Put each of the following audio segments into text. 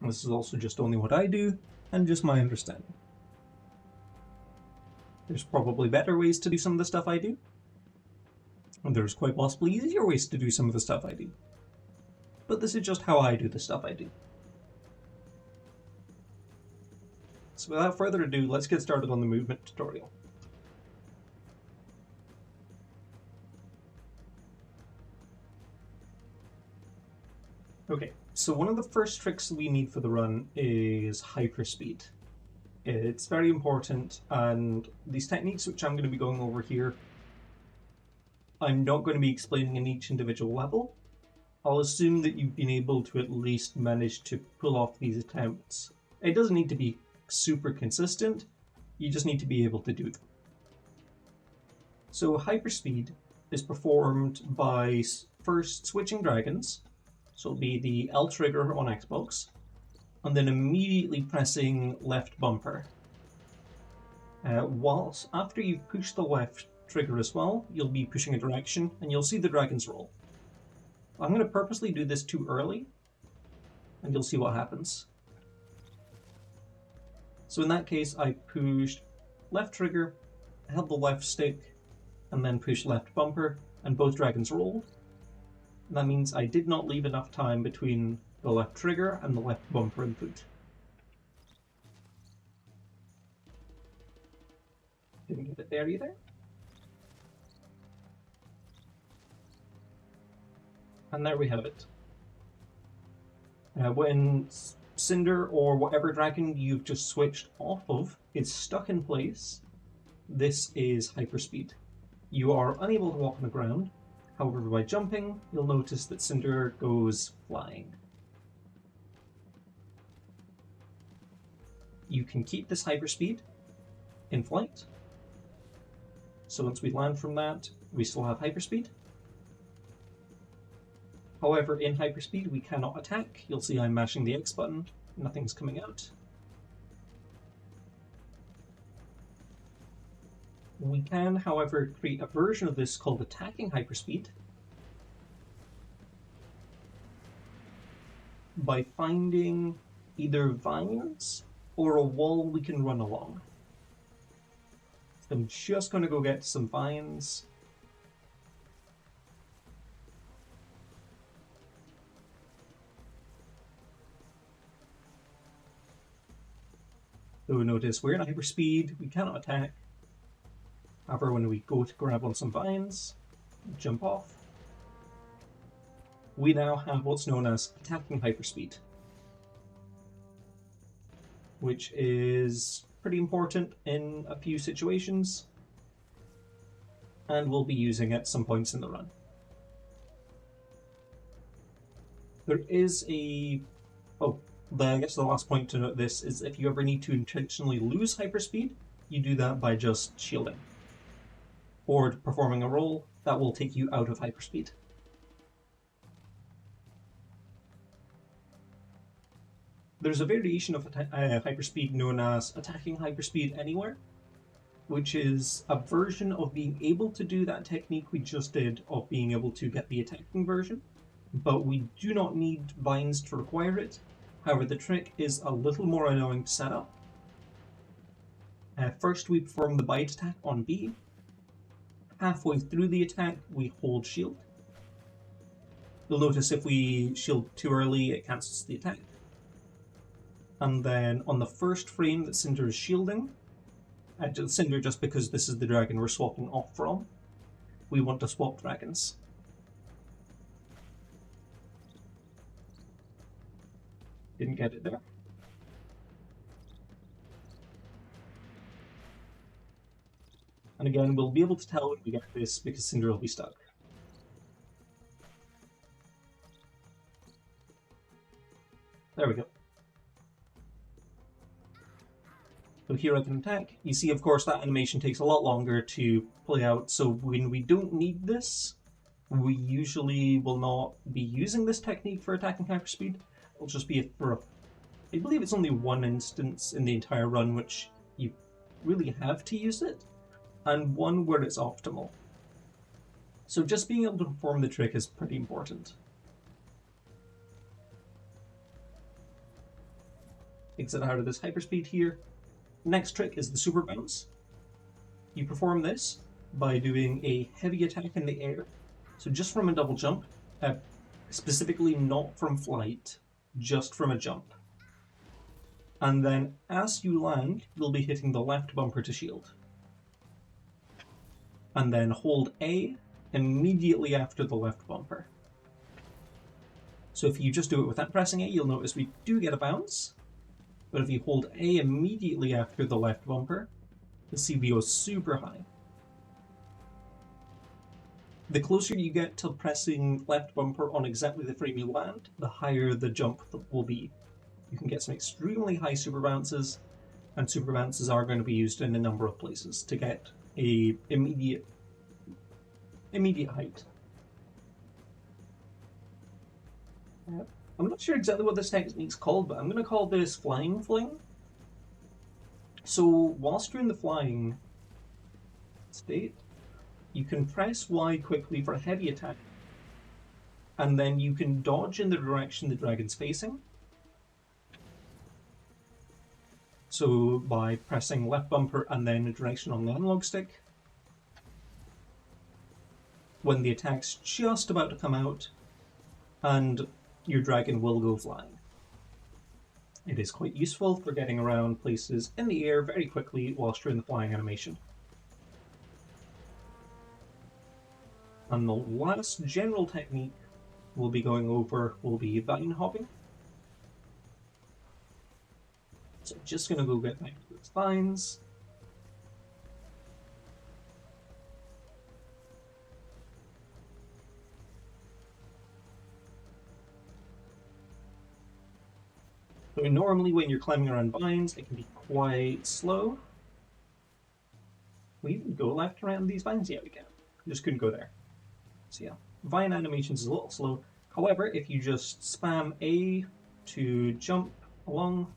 And this is also just only what I do, and just my understanding. There's probably better ways to do some of the stuff I do, and there's quite possibly easier ways to do some of the stuff I do. But this is just how I do the stuff I do. So without further ado, let's get started on the movement tutorial. Okay, so one of the first tricks we need for the run is hyperspeed. It's very important, and these techniques which I'm going to be going over here, I'm not going to be explaining in each individual level. I'll assume that you've been able to at least manage to pull off these attempts. It doesn't need to be super consistent, you just need to be able to do them. So hyperspeed is performed by first switching dragons, so it'll be the L trigger on Xbox, and then immediately pressing left bumper. Whilst after you've pushed the left trigger as well, you'll be pushing a direction and you'll see the dragons roll. I'm going to purposely do this too early, and you'll see what happens. So in that case, I pushed left trigger, held the left stick, and then pushed left bumper, and both dragons rolled. That means I did not leave enough time between the left trigger and the left bumper input. Didn't get it there either. And there we have it. When Cinder or whatever dragon you've just switched off of is stuck in place, this is hyperspeed. You are unable to walk on the ground. However, by jumping, you'll notice that Cinder goes flying. You can keep this hyperspeed in flight. So once we land from that, we still have hyperspeed. However, in hyperspeed, we cannot attack. You'll see I'm mashing the X button. Nothing's coming out. We can, however, create a version of this called attacking hyperspeed by finding either vines or a wall we can run along. So I'm just going to go get some vines. So notice we're in hyperspeed, we cannot attack. However, when we go to grab on some vines, jump off, we now have what's known as attacking hyperspeed, which is pretty important in a few situations, and we'll be using at some points in the run. There is I guess the last point to note this is if you ever need to intentionally lose hyperspeed, you do that by just shielding or performing a roll that will take you out of hyperspeed. There's a variation of hyperspeed known as attacking hyperspeed anywhere, which is a version of being able to do that technique we just did of being able to get the attacking version, but we do not need vines to require it. However, the trick is a little more annoying to set up. First, we perform the bite attack on B. Halfway through the attack, we hold shield. You'll notice if we shield too early, it cancels the attack. And then on the first frame that Cinder is shielding, Cinder just because this is the dragon we're swapping off from, we want to swap dragons. Didn't get it there. And again, we'll be able to tell when we get this because Cinder will be stuck. There we go. So here I can attack. You see, of course, that animation takes a lot longer to play out, so when we don't need this, we usually will not be using this technique for attacking hyperspeed. It'll just be I believe it's only one instance in the entire run which you really have to use it, and one where it's optimal. So just being able to perform the trick is pretty important. exit out of this hyperspeed here. Next trick is the super bounce. You perform this by doing a heavy attack in the air, so just from a double jump, specifically not from flight, just from a jump. And then as you land, you'll be hitting the left bumper to shield. And then hold A immediately after the left bumper. So if you just do it without pressing A, you'll notice we do get a bounce. But if you hold A immediately after the left bumper, the CV goes super high. The closer you get to pressing left bumper on exactly the frame you land, the higher the jump will be. You can get some extremely high super bounces, and super bounces are going to be used in a number of places to get a immediate height. I'm not sure exactly what this technique's called, but I'm going to call this flying fling. So whilst you're in the flying state, you can press Y quickly for a heavy attack, and then you can dodge in the direction the dragon's facing. So by pressing left bumper and then the direction on the analog stick, when the attack's just about to come out, and your dragon will go flying. It is quite useful for getting around places in the air very quickly whilst you're in the flying animation. And the last general technique we'll be going over will be vine hopping. So just going to go get back to its vines. So normally when you're climbing around vines, it can be quite slow. We even go left around these vines? Yeah, we can. We just couldn't go there. So yeah, vine animations is a little slow. However, if you just spam A to jump along,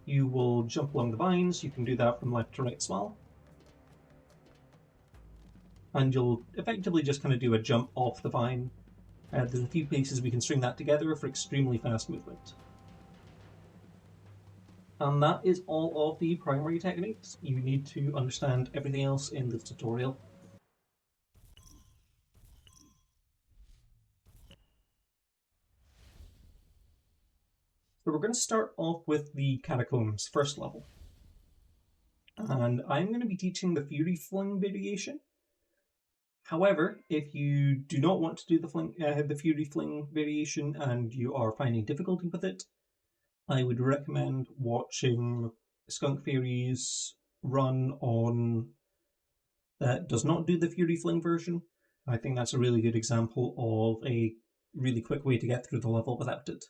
you will jump along the vines. You can do that from left to right as well. And you'll effectively just kind of do a jump off the vine. There's a few places we can string that together for extremely fast movement. And that is all of the primary techniques. You need to understand everything else in this tutorial. So we're going to start off with the Catacombs first level. And I'm going to be teaching the Fury Fling variation. However, if you do not want to do the Fury Fling variation and you are finding difficulty with it, I would recommend watching Skunk Fairy's run on that does not do the Fury Fling version. I think that's a really good example of a really quick way to get through the level without it.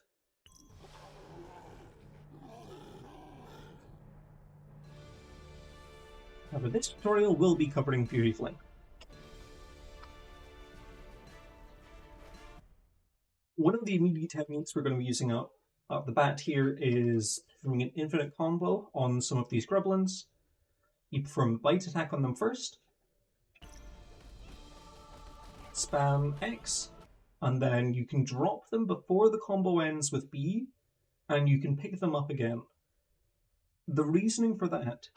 However, this tutorial will be covering Fury Fling. One of the immediate techniques we're going to be using out the bat here is performing an infinite combo on some of these Grublins. You perform a bite attack on them first, spam X, and then you can drop them before the combo ends with B, and you can pick them up again. The reasoning for that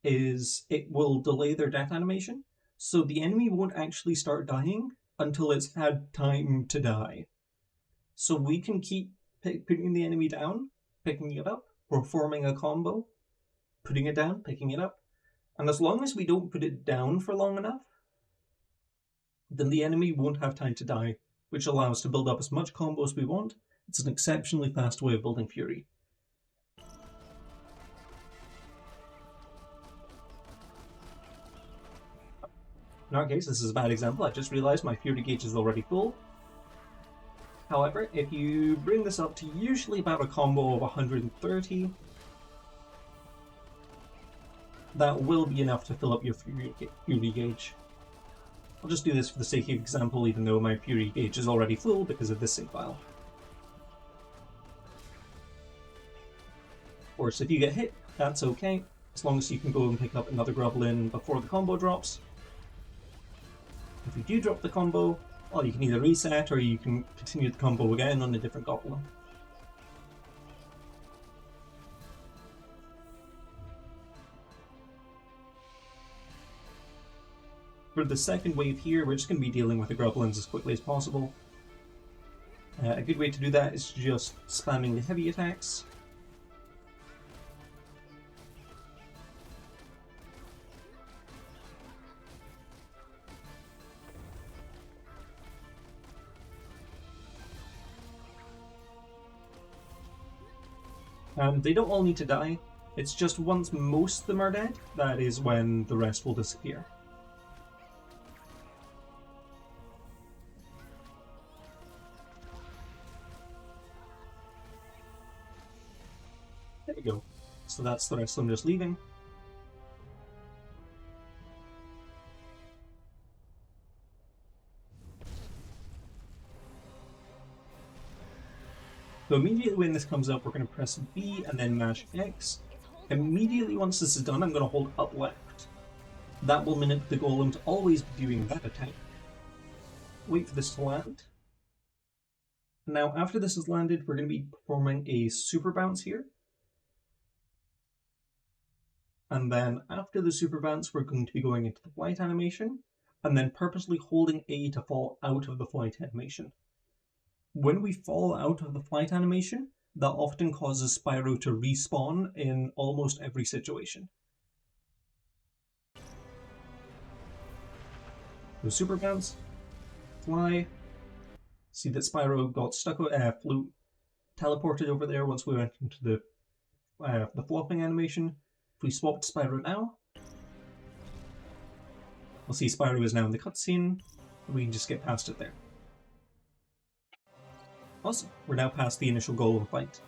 is it will delay their death animation, so the enemy won't actually start dying until it's had time to die. So we can keep putting the enemy down, picking it up, performing a combo, putting it down, picking it up, and as long as we don't put it down for long enough, then the enemy won't have time to die, which allows us to build up as much combo as we want. It's an exceptionally fast way of building Fury. In our case, this is a bad example. I just realized my Fury gauge is already full. However, if you bring this up to usually about a combo of 130, that will be enough to fill up your Fury gauge. I'll just do this for the sake of example, even though my Fury gauge is already full because of this save file. Of course, if you get hit, that's okay, as long as you can go and pick up another Grublin before the combo drops. If you do drop the combo, well, you can either reset or you can continue the combo again on a different Goblin. For the second wave here, we're just going to be dealing with the Grublins as quickly as possible. A good way to do that is just spamming the heavy attacks. They don't all need to die. It's just once most of them are dead, that is when the rest will disappear. There we go. So that's the rest of them just leaving. So immediately when this comes up, we're going to press B and then mash X. Immediately once this is done, I'm going to hold up left. That will manipulate the golem to always be doing that attack. Wait for this to land. Now after this has landed, we're going to be performing a super bounce here. And then after the super bounce, we're going to be going into the flight animation, and then purposely holding A to fall out of the flight animation. When we fall out of the flight animation, that often causes Spyro to respawn in almost every situation. So super bounce, fly. See that Spyro got stuck, flew, teleported over there once we went into the flopping animation. If we swapped Spyro now, we'll see Spyro is now in the cutscene. We can just get past it there. Awesome, we're now past the initial golem fight.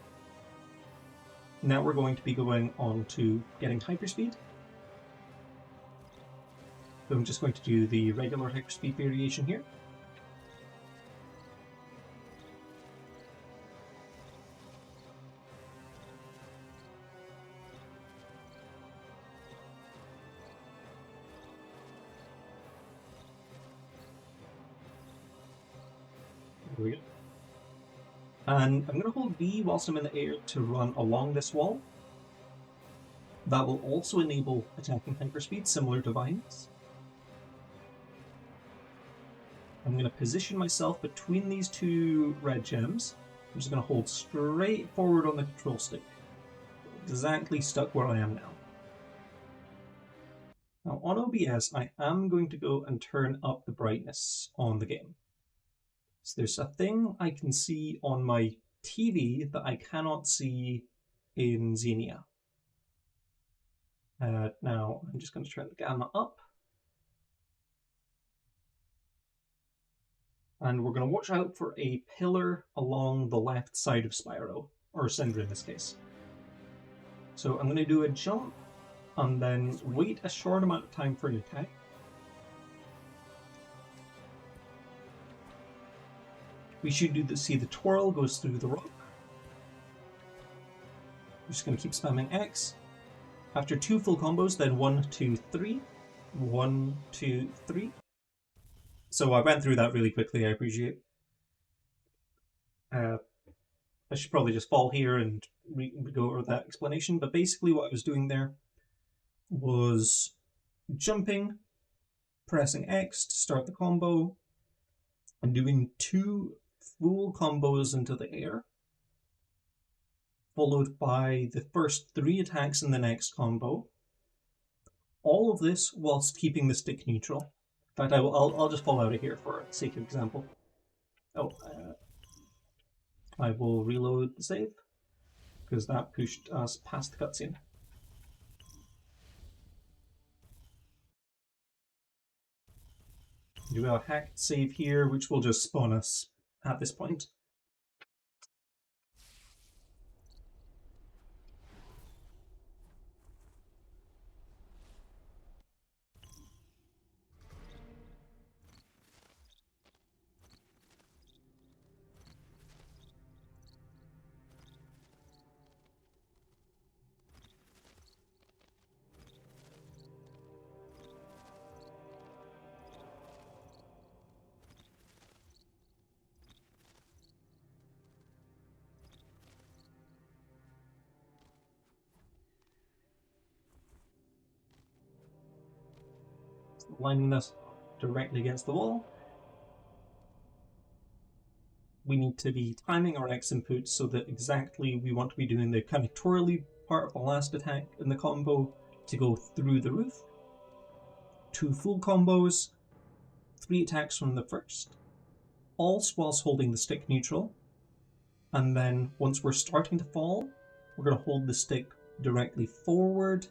Now we're going to be going on to getting hyperspeed. So I'm just going to do the regular hyperspeed variation here. There we go. And I'm going to hold B whilst I'm in the air to run along this wall. That will also enable attacking hyperspeed, similar to Vines. I'm going to position myself between these two red gems. I'm just going to hold straight forward on the control stick. Exactly stuck where I am now. Now on OBS, I am going to go and turn up the brightness on the game. So there's a thing I can see on my TV that I cannot see in Xenia. Now I'm just going to turn the gamma up. And we're going to watch out for a pillar along the left side of Spyro, or Cinder in this case. So I'm going to do a jump, and then wait a short amount of time for an attack. We should see the twirl goes through the rock. We're just going to keep spamming X. After 2 full combos, then 1, 2, 3. 1, 2, 3. So I went through that really quickly, I appreciate. I should probably just fall here and go over that explanation, but basically what I was doing there was jumping, pressing X to start the combo, and doing 2 full combos into the air, followed by the first 3 attacks in the next combo. All of this whilst keeping the stick neutral. In fact, I'll just fall out of here for the sake of example. Oh, I will reload the save, because that pushed us past the cutscene. Do a hacked save here, which will just spawn us at this point. Lining this directly against the wall. We need to be timing our X inputs so that exactly we want to be doing the kind of twirly part of the last attack in the combo to go through the roof. 2 full combos, 3 attacks from the first, all whilst holding the stick neutral. And then once we're starting to fall, we're going to hold the stick directly forward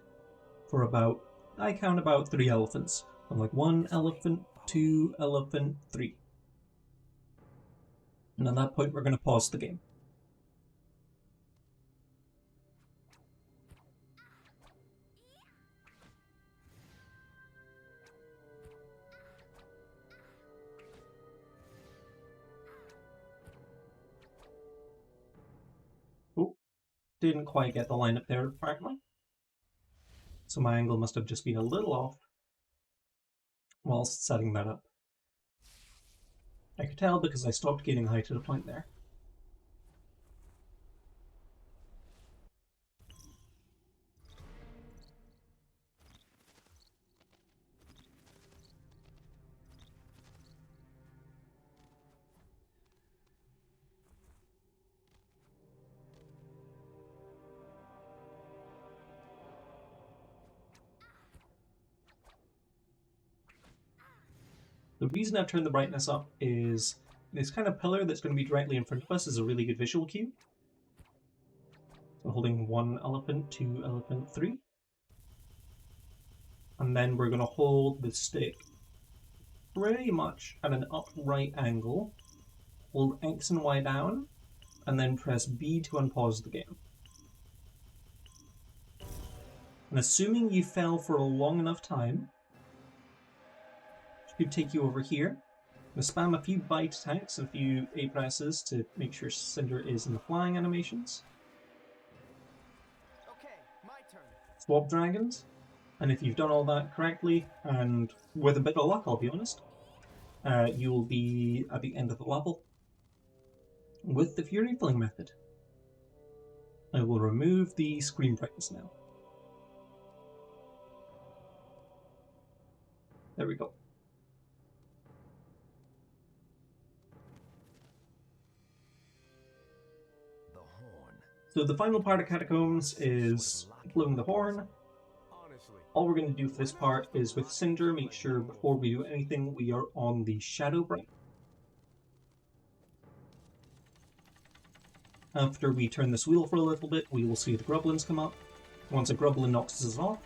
for about, I count about 3 elephants. I'm like 1 elephant, 2 elephant, 3. And at that point we're going to pause the game. Oh, didn't quite get the line up there apparently. So my angle must have just been a little off whilst setting that up. I could tell because I stopped gaining height at a point there. The reason I've turned the brightness up is this kind of pillar that's going to be directly in front of us is a really good visual cue. So holding 1 elephant, 2 elephant, 3. And then we're going to hold the stick pretty much at an upright angle, hold X and Y down, and then press B to unpause the game. And assuming you fell for a long enough time, it should take you over here. I'm going to spam a few bite attacks and a few A presses to make sure Cinder is in the flying animations. Okay, my turn. Swap dragons. And if you've done all that correctly, and with a bit of luck, I'll be honest, you will be at the end of the level with the Fury Fling method. I will remove the screen brightness now. There we go. The horn. So the final part of Catacombs is blowing the horn. Honestly. All we're going to do for this part is with Cinder, make sure before we do anything we are on the Shadow Bright. After we turn this wheel for a little bit, we will see the Grublins come up. Once a Grublin knocks us off,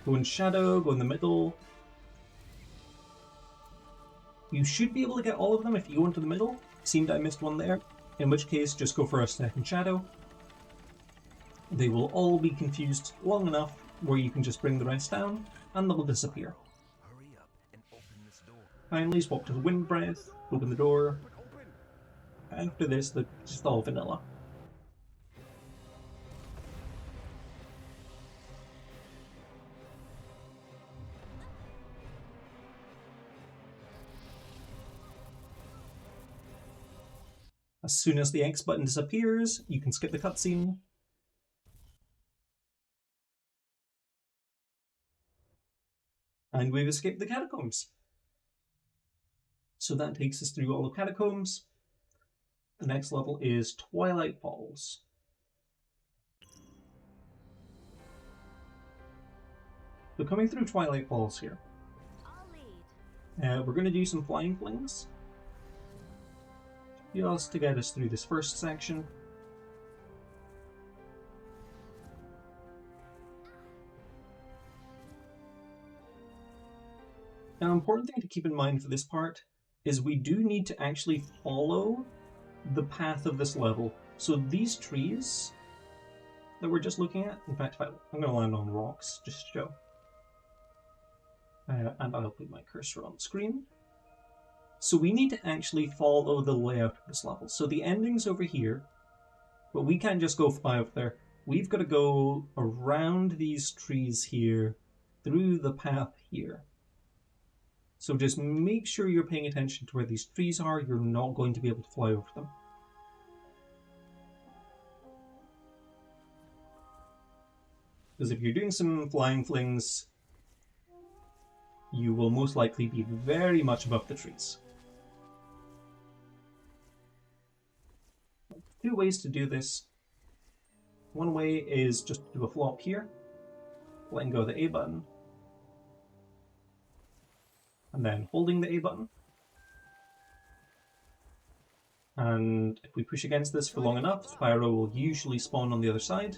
go in Shadow, go in the middle. You should be able to get all of them if you go into the middle. Seemed I missed one there, in which case just go for a second Shadow. They will all be confused long enough where you can just bring the rest down, and they'll disappear. Hurry up and open this door. Finally, swap to the Wind Breath, open the door. Open. After this, they're just all vanilla. As soon as the X button disappears, you can skip the cutscene. And we've escaped the catacombs. So that takes us through all the catacombs. The next level is Twilight Falls. So coming through Twilight Falls here, we're going to do some flying flings just to get us through this first section. Now, an important thing to keep in mind for this part is we do need to actually follow the path of this level. So these trees that we're just looking at, in fact, I'm going to land on rocks just to show. And I'll put my cursor on the screen. So we need to actually follow the layout of this level. So the ending's over here, but we can't just go fly up there. We've got to go around these trees here, through the path here. So just make sure you're paying attention to where these trees are. You're not going to be able to fly over them. Because if you're doing some flying flings, you will most likely be very much above the trees. Two ways to do this. One way is just to do a flop here, letting go of the A button, and then holding the A button. And if we push against this for long enough, Spyro will usually spawn on the other side.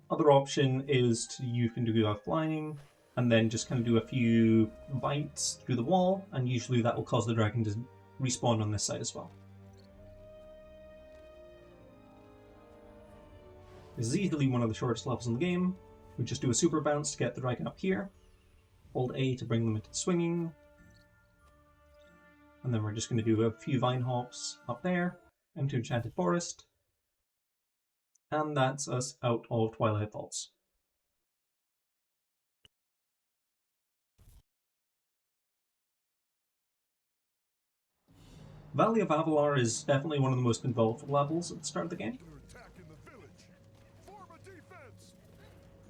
Other option is you can do a flying, and then just kind of do a few bites through the wall, and usually that will cause the dragon to respawn on this side as well. This is easily one of the shortest levels in the game. We just do a super bounce to get the dragon up here, hold A to bring them into swinging, and then we're just going to do a few vine hops up there into Enchanted Forest, and that's us out of Twilight Vaults. Valley of Avalar is definitely one of the most involved levels at the start of the game.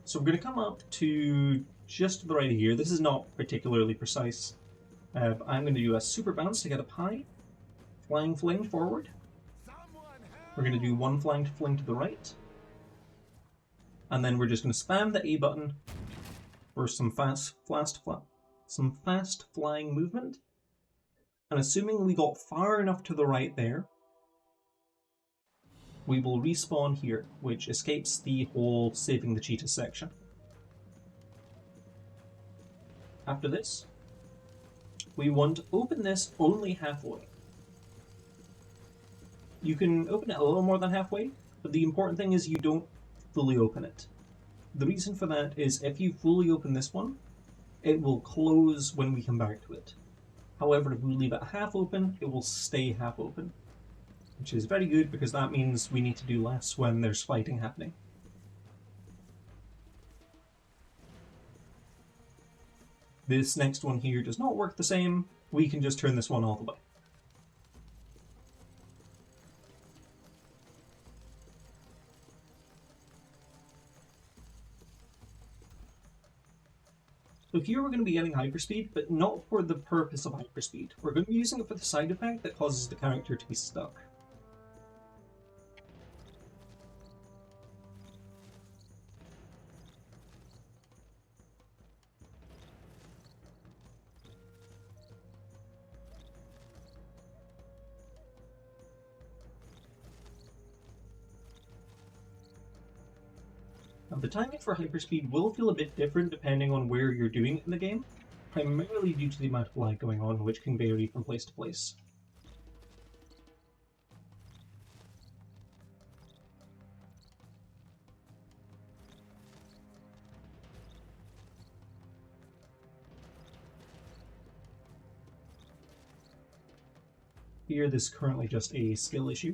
So we're going to come up to just to the right of here. This is not particularly precise. But I'm going to do a super bounce to get up high. Flying fling forward. We're going to do one flying fling to the right. And then we're just going to spam the A button for some fast flying movement. And assuming we got far enough to the right there, we will respawn here, which escapes the whole saving the cheetah section. After this, we want to open this only halfway. You can open it a little more than halfway, but the important thing is you don't fully open it. The reason for that is if you fully open this one, it will close when we come back to it. However, if we leave it half open, it will stay half open, which is very good because that means we need to do less when there's fighting happening. This next one here does not work the same. We can just turn this one all the way. So here we're going to be getting hyperspeed, but not for the purpose of hyperspeed. We're going to be using it for the side effect that causes the character to be stuck. Now, the timing for hyperspeed will feel a bit different depending on where you're doing it in the game, primarily due to the amount of lag going on, which can vary from place to place. Here, this is currently just a skill issue.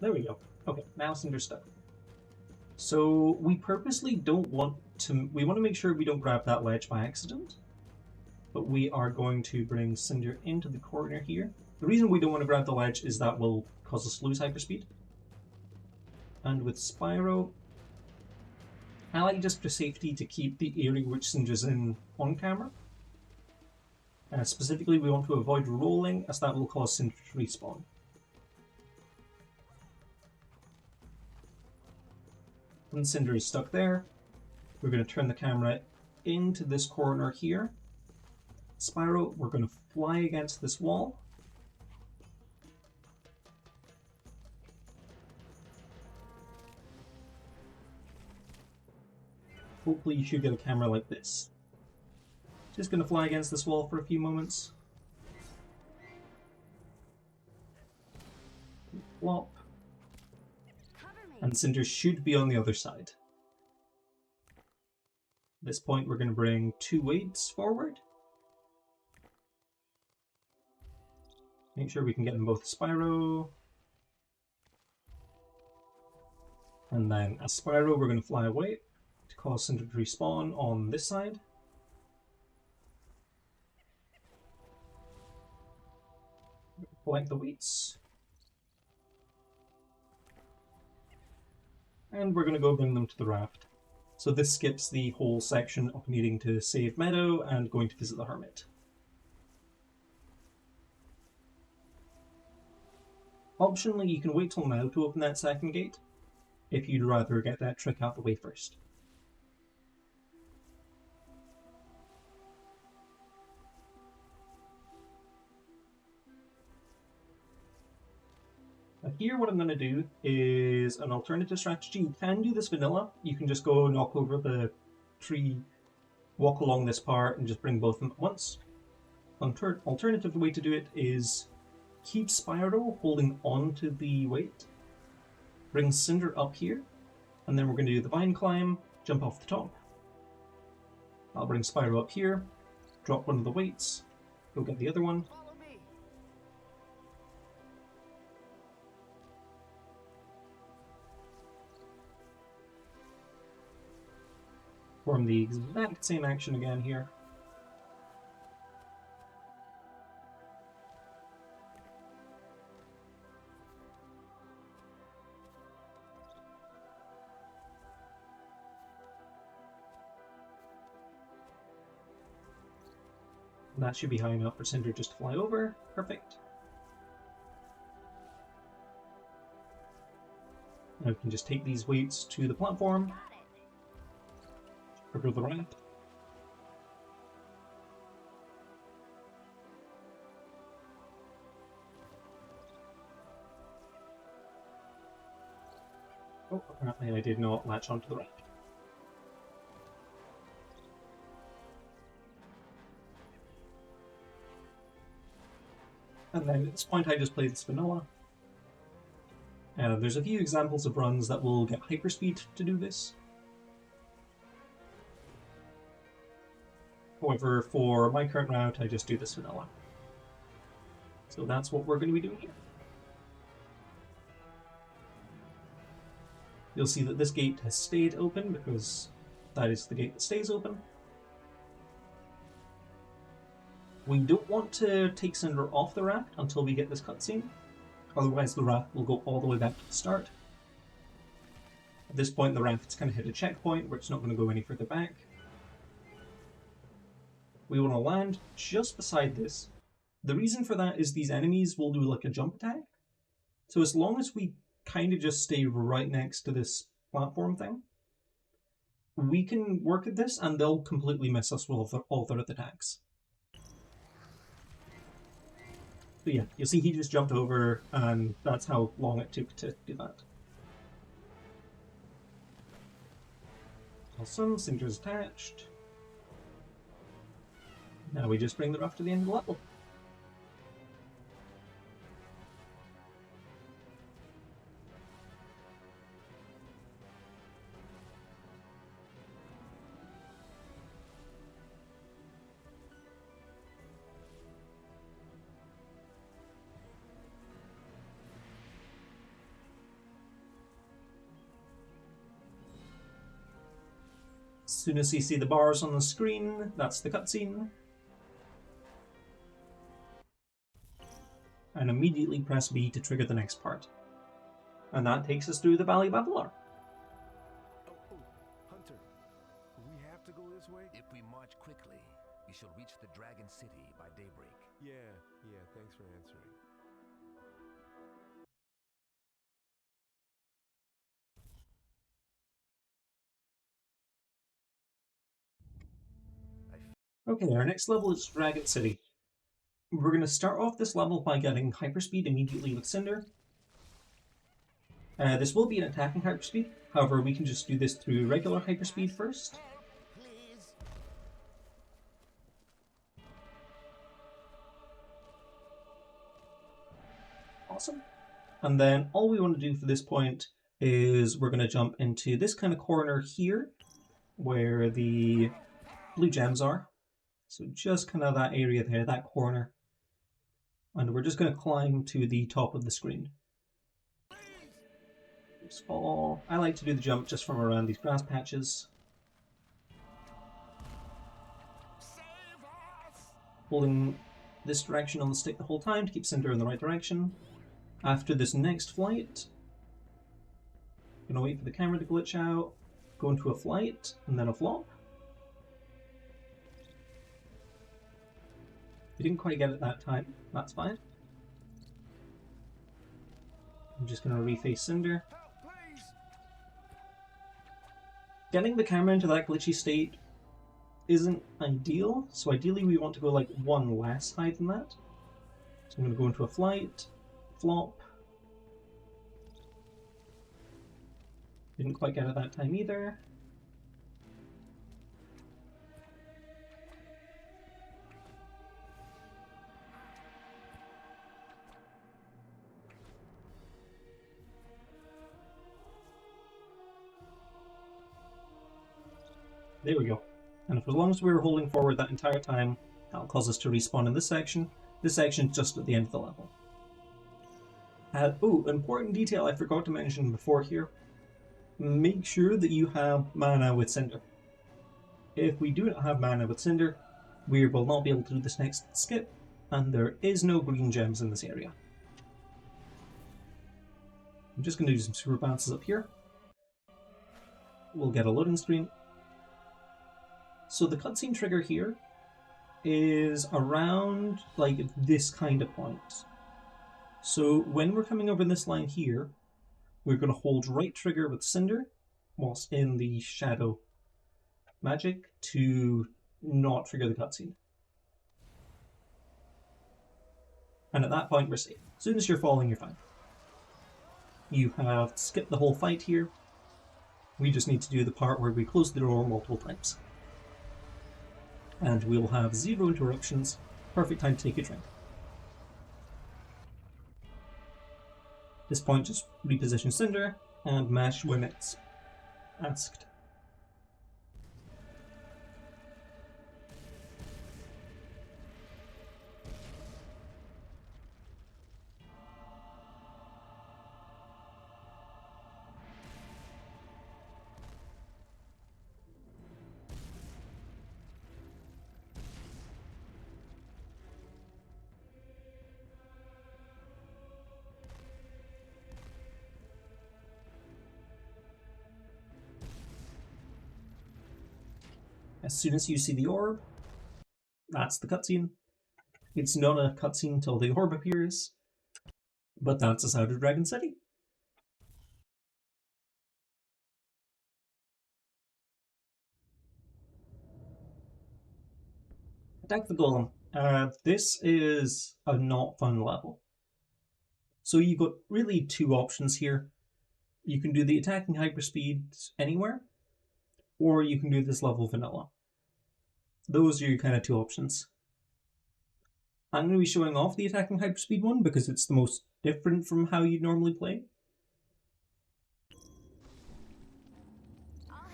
There we go. Okay, now Cinder's stuck. So we purposely don't want to... We want to make sure we don't grab that ledge by accident. But we are going to bring Cinder into the corner here. The reason we don't want to grab the ledge is that will cause us to lose hyperspeed. And with Spyro, I like just for safety to keep the area which Cinder's in on camera. Specifically, we want to avoid rolling, as that will cause Cinder to respawn. When Cinder is stuck there, we're going to turn the camera into this corner here. Spyro, we're going to fly against this wall. Hopefully you should get a camera like this. Just going to fly against this wall for a few moments. Flop. And Cinder should be on the other side. At this point we're going to bring two weights forward. Make sure we can get them both Spyro. And then as Spyro we're going to fly away. to cause Cinder to respawn on this side. Collect the wheats. And we're going to go bring them to the raft. So this skips the whole section of needing to save Meadow and going to visit the Hermit. Optionally, you can wait till now to open that second gate, if you'd rather get that trick out of the way first. Here what I'm going to do is an alternative strategy. You can do this vanilla. You can just go knock over the tree, walk along this part, and just bring both of them at once. Alternative way to do it is keep Spyro holding on to the weight, bring Cinder up here, and then we're going to do the vine climb, jump off the top. I'll bring Spyro up here, drop one of the weights, go get the other one. Perform the exact same action again here. That should be high enough for Cinder just to fly over. Perfect. Now we can just take these weights to the platform. Trigger the ramp. Oh, apparently I did not latch onto the ramp. And then at this point I just play this vanilla. There's a few examples of runs that will get hyperspeed to do this. However, for my current route, I just do this vanilla. So that's what we're going to be doing here. You'll see that this gate has stayed open because that is the gate that stays open. We don't want to take Cinder off the raft until we get this cutscene, otherwise the raft will go all the way back to the start. At this point the raft's kind of hit a checkpoint where it's not going to go any further back. We want to land just beside this. The reason for that is these enemies will do like a jump attack, so as long as we kind of just stay right next to this platform thing, we can work at this and they'll completely miss us with all their attacks. But yeah, you'll see he just jumped over, and that's how long it took to do that. Awesome, Cinder's attached. Now we just bring the raft to the end of the level. As soon as you see the bars on the screen, that's the cutscene. And immediately press B to trigger the next part. And that takes us through the Valley of Avalar. Oh, Hunter, we have to go this way? If we march quickly, we shall reach the Dragon City by daybreak. Yeah, thanks for answering. Okay, our next level is Dragon City. We're going to start off this level by getting hyperspeed immediately with Cinder. This will be an attacking hyperspeed, however we can just do this through regular hyperspeed first. Awesome. And then all we want to do for this point is we're going to jump into this kind of corner here, where the blue gems are. So just kind of that area there, that corner. And we're just going to climb to the top of the screen. Just fall. I like to do the jump just from around these grass patches. holding this direction on the stick the whole time to keep Cinder in the right direction. After this next flight, I'm gonna wait for the camera to glitch out, go into a flight, and then a flop. We didn't quite get it that time, that's fine. I'm just gonna reface Cinder. Getting the camera into that glitchy state isn't ideal, so ideally we want to go like one less high than that. So I'm going to go into a flight, flop. Didn't quite get it that time either. There we go. And if as long as we were holding forward that entire time, that'll cause us to respawn in this section. This section's just at the end of the level. Oh, important detail I forgot to mention before here. Make sure that you have mana with Cinder. If we do not have mana with Cinder, we will not be able to do this next skip, and there is no green gems in this area. I'm just going to do some super bounces up here. We'll get a loading screen. So the cutscene trigger here is around like this kind of point. So when we're coming over this line here, we're going to hold right trigger with Cinder whilst in the shadow magic to not trigger the cutscene. And at that point we're safe. As soon as you're falling, you're fine. You have skipped the whole fight here. We just need to do the part where we close the door multiple times. And we'll have 0 interruptions. Perfect time to take a drink. At this point, just reposition Cinder and mash when it's asked. As soon as you see the orb, that's the cutscene. It's not a cutscene until the orb appears, but that's us out of Dragon City. Attack the Golem. This is a not fun level. So you've got really 2 options here. You can do the attacking hyperspeed anywhere, or you can do this level vanilla. Those are your kind of 2 options. I'm going to be showing off the attacking hyperspeed one because it's the most different from how you'd normally play.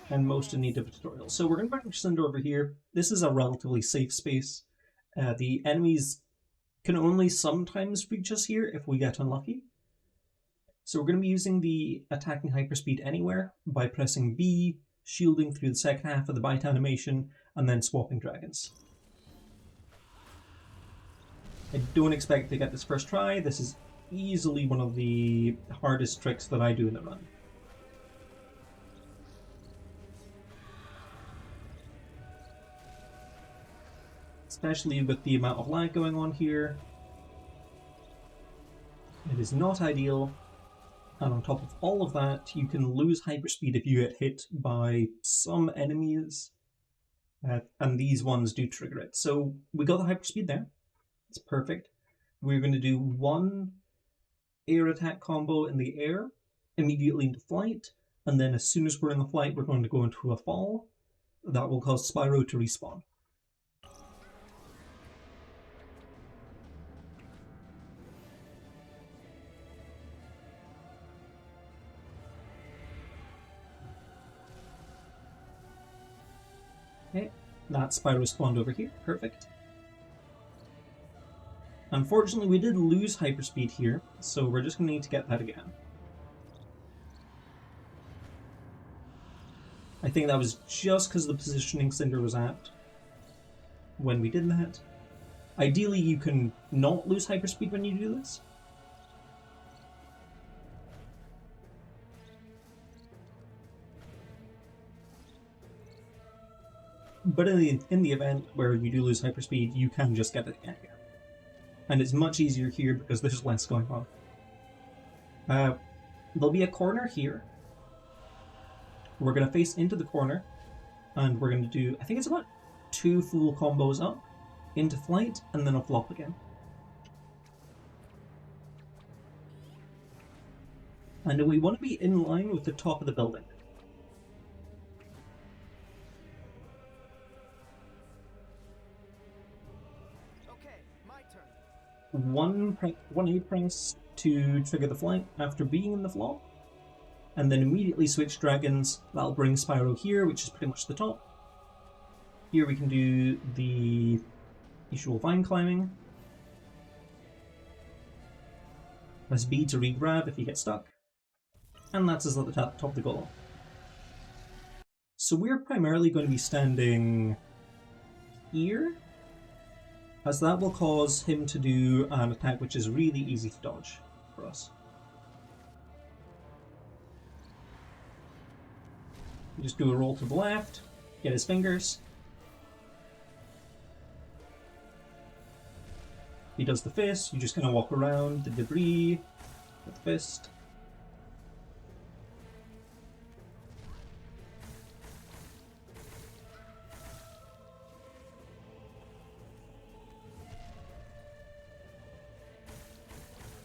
And most in need of a tutorial. So we're going to bring Cinder over here. This is a relatively safe space. The enemies can only sometimes reach us here if we get unlucky. So we're going to be using the attacking hyperspeed anywhere by pressing B, shielding through the second half of the bite animation, and then swapping dragons. I don't expect to get this first try. This is easily one of the hardest tricks that I do in the run. Especially with the amount of lag going on here. It is not ideal. And on top of all of that, you can lose hyperspeed if you get hit by some enemies. And these ones do trigger it. So we got the hyperspeed there. It's perfect. We're going to do 1 air attack combo in the air, immediately into flight, and then as soon as we're in the flight, we're going to go into a fall. That will cause Spyro to respawn. Okay, that Spyro spawned over here. Perfect. Unfortunately, we did lose hyperspeed here, so we're just going to need to get that again. I think that was just because the positioning Cinder was at when we did that. Ideally, you can not lose hyperspeed when you do this. But in the event where you do lose hyperspeed, you can just get it again here. And it's much easier here because there's less going on. There'll be a corner here. We're going to face into the corner, and we're going to do, I think it's about 2 full combos up, into flight, and then a flop again. And we want to be in line with the top of the building. Okay, my turn. One A press to trigger the flight after being in the flop, and then immediately switch dragons. That'll bring Spyro here, which is pretty much the top. Here we can do the usual vine climbing. Press B to re-grab if you get stuck. And that's us at the top of the golem. So we're primarily going to be standing here, as that will cause him to do an attack which is really easy to dodge for us. You just do a roll to the left, get his fingers. He does the fist, you just kind of walk around the debris with the fist.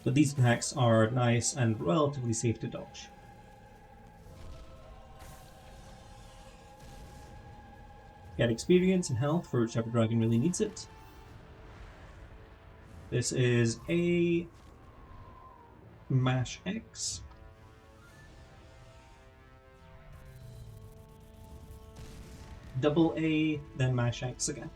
But these attacks are nice and relatively safe to dodge. Get experience and health for whichever dragon really needs it. This is a mash X. Double A, then mash X again.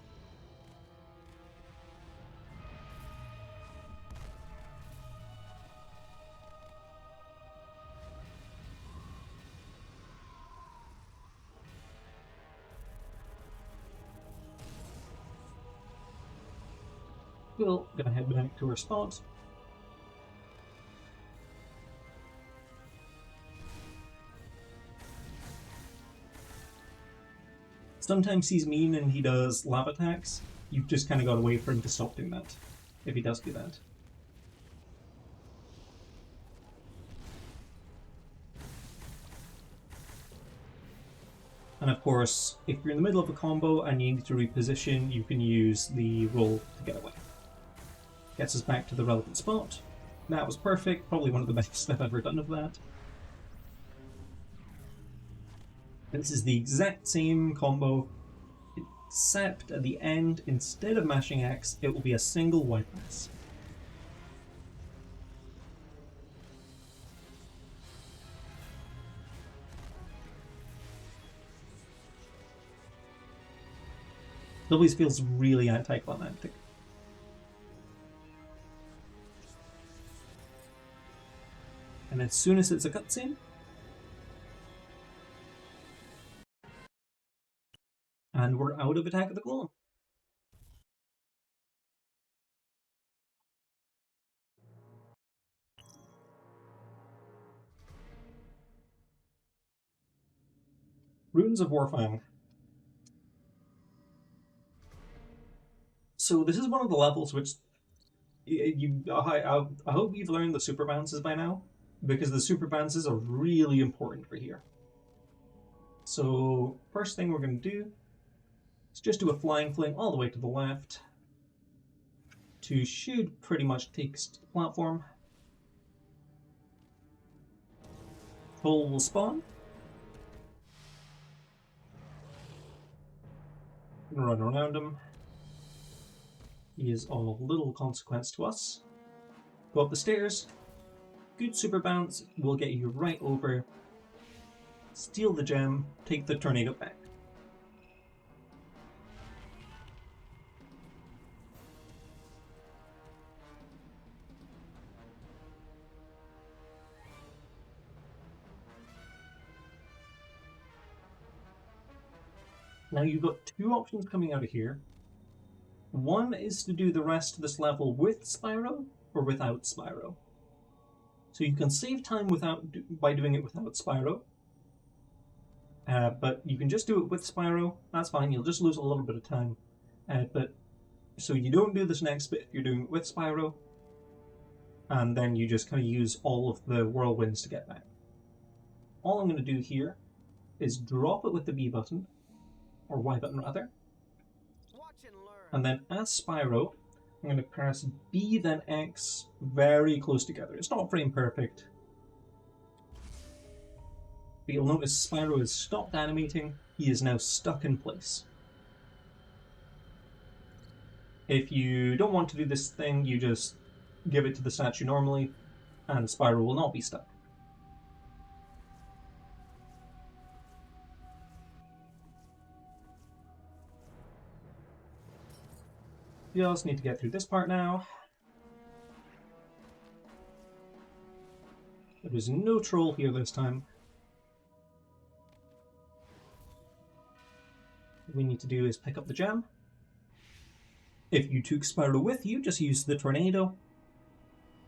We're gonna head back to our spot. Sometimes he's mean and he does lava attacks. You've just kind of got to wait for him to stop doing that, if he does do that. And of course, if you're in the middle of a combo and you need to reposition, you can use the roll to get away. Gets us back to the relevant spot. That was perfect, probably one of the best I've ever done of that. This is the exact same combo, except at the end, instead of mashing X, it will be a single Y press. It always feels really anticlimactic. And as soon as it's a cutscene, and we're out of Attack of the Golem. Runes of Warfang. So this is one of the levels which I hope you've learned the super bounces by now, because the super bounces are really important for here. So first thing we're going to do is just do a flying fling all the way to the left to should pretty much take us to the platform. Hole will spawn. And run around him. He is of little consequence to us. Go up the stairs. Good super bounce will get you right over. Steal the gem, take the tornado back. Now you've got two options coming out of here. One is to do the rest of this level with Spyro or without Spyro. So you can save time by doing it without Spyro. But you can just do it with Spyro. That's fine. You'll just lose a little bit of time. So you don't do this next bit if you're doing it with Spyro. And then you just kind of use all of the whirlwinds to get back. All I'm going to do here is drop it with the B button, or Y button rather. And then as Spyro, I'm going to press B then X very close together. It's not frame perfect. But you'll notice Spyro has stopped animating. He is now stuck in place. If you don't want to do this thing, you just give it to the statue normally, and Spyro will not be stuck. You also need to get through this part now. There is no troll here this time. What we need to do is pick up the gem. If you took Spyro with you, just use the tornado.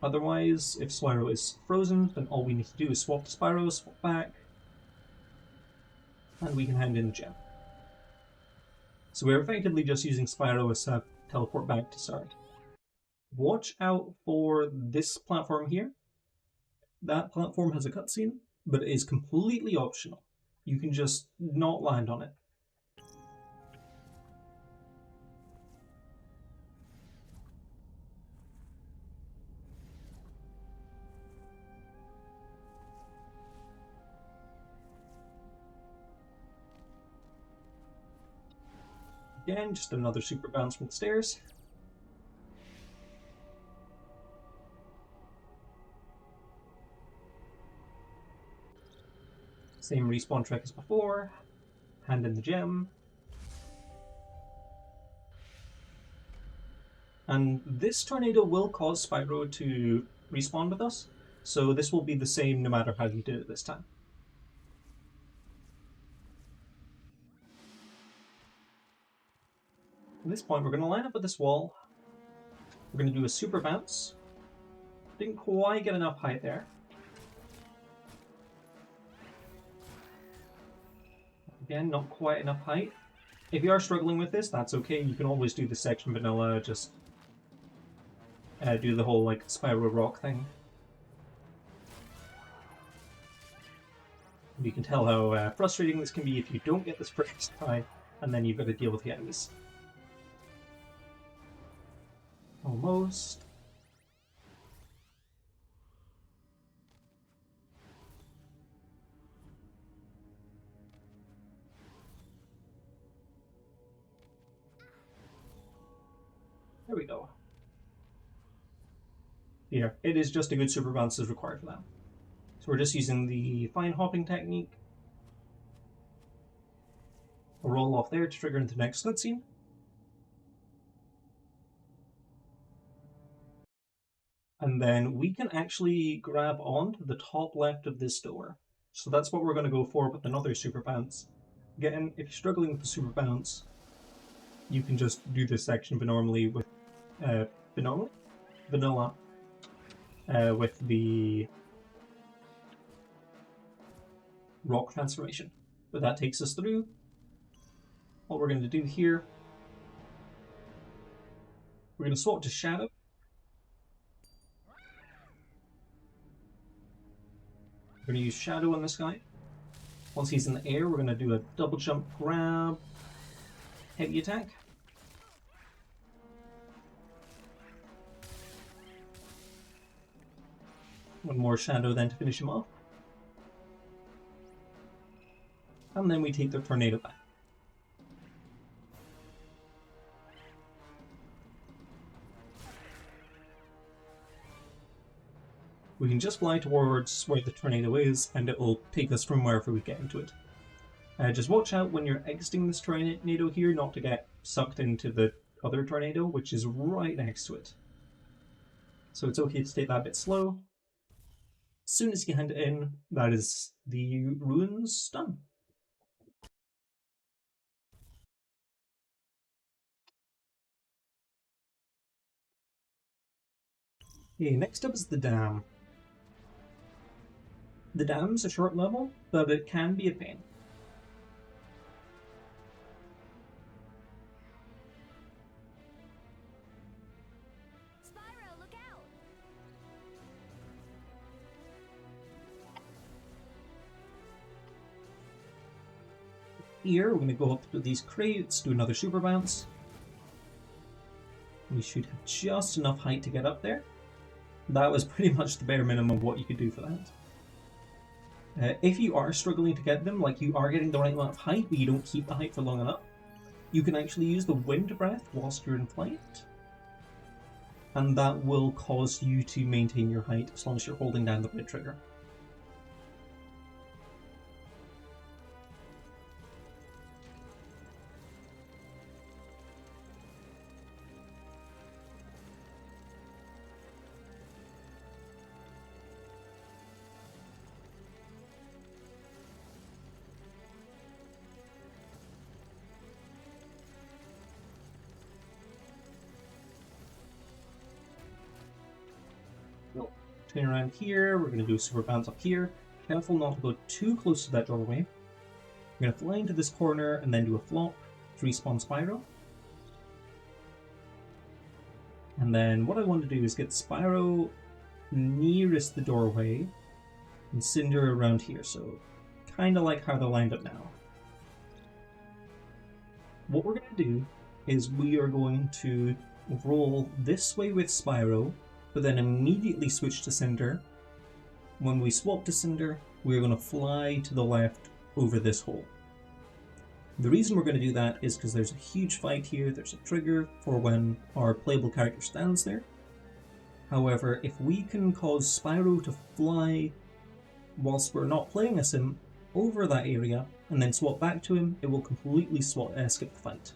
Otherwise, if Spyro is frozen, then all we need to do is swap to Spyro, swap back, and we can hand in the gem. So we're effectively just using Spyro as a teleport back to start. Watch out for this platform here. That platform has a cutscene, but it is completely optional. You can just not land on it. Again, just another super bounce from the stairs. Same respawn trick as before. Hand in the gem. And this tornado will cause Spyro to respawn with us, so this will be the same no matter how you did it this time. At this point, we're going to line up with this wall. We're going to do a super bounce. Didn't quite get enough height there. Again, not quite enough height. If you are struggling with this, that's okay. You can always do the section vanilla, just do the whole like Spyro rock thing. You can tell how frustrating this can be if you don't get this first try, and then you've got to deal with the enemies. Almost. There we go. Yeah, it is just a good super bounce is required for that. So we're just using the fine hopping technique. We'll roll off there to trigger into the next cutscene. And then we can actually grab onto the top left of this door. So that's what we're going to go for with another super bounce. Again, if you're struggling with the super bounce, you can just do this section normally with vanilla with the rock transformation. But that takes us through. What we're going to do here, we're going to swap to Shadow. We're going to use Shadow on this guy. Once he's in the air, we're going to do a double jump grab, heavy attack. One more Shadow then to finish him off. And then we take the tornado back. We can just fly towards where the tornado is, and it will take us from wherever we get into it. Just watch out when you're exiting this tornado here not to get sucked into the other tornado, which is right next to it. So it's okay to take that a bit slow. As soon as you hand it in, that is the ruins done. Okay, next up is the dam. The dam's a short level, but it can be a pain. Spyro, look out! Here, we're going to go up to these crates, do another super bounce. We should have just enough height to get up there. That was pretty much the bare minimum of what you could do for that. If you are struggling to get them, like you are getting the right amount of height, but you don't keep the height for long enough, you can actually use the wind breath whilst you're in flight. And that will cause you to maintain your height as long as you're holding down the red trigger. Turn around here, we're going to do a super bounce up here. Careful not to go too close to that doorway. We're going to fly into this corner and then do a flop to respawn Spyro. And then what I want to do is get Spyro nearest the doorway and Cinder around here, so kind of like how they're lined up now. What we're going to do is we are going to roll this way with Spyro, but then immediately switch to Cinder. When we swap to Cinder, we're going to fly to the left over this hole. The reason we're going to do that is because there's a huge fight here, there's a trigger for when our playable character stands there. However, if we can cause Spyro to fly whilst we're not playing as him over that area, and then swap back to him, it will completely skip the fight.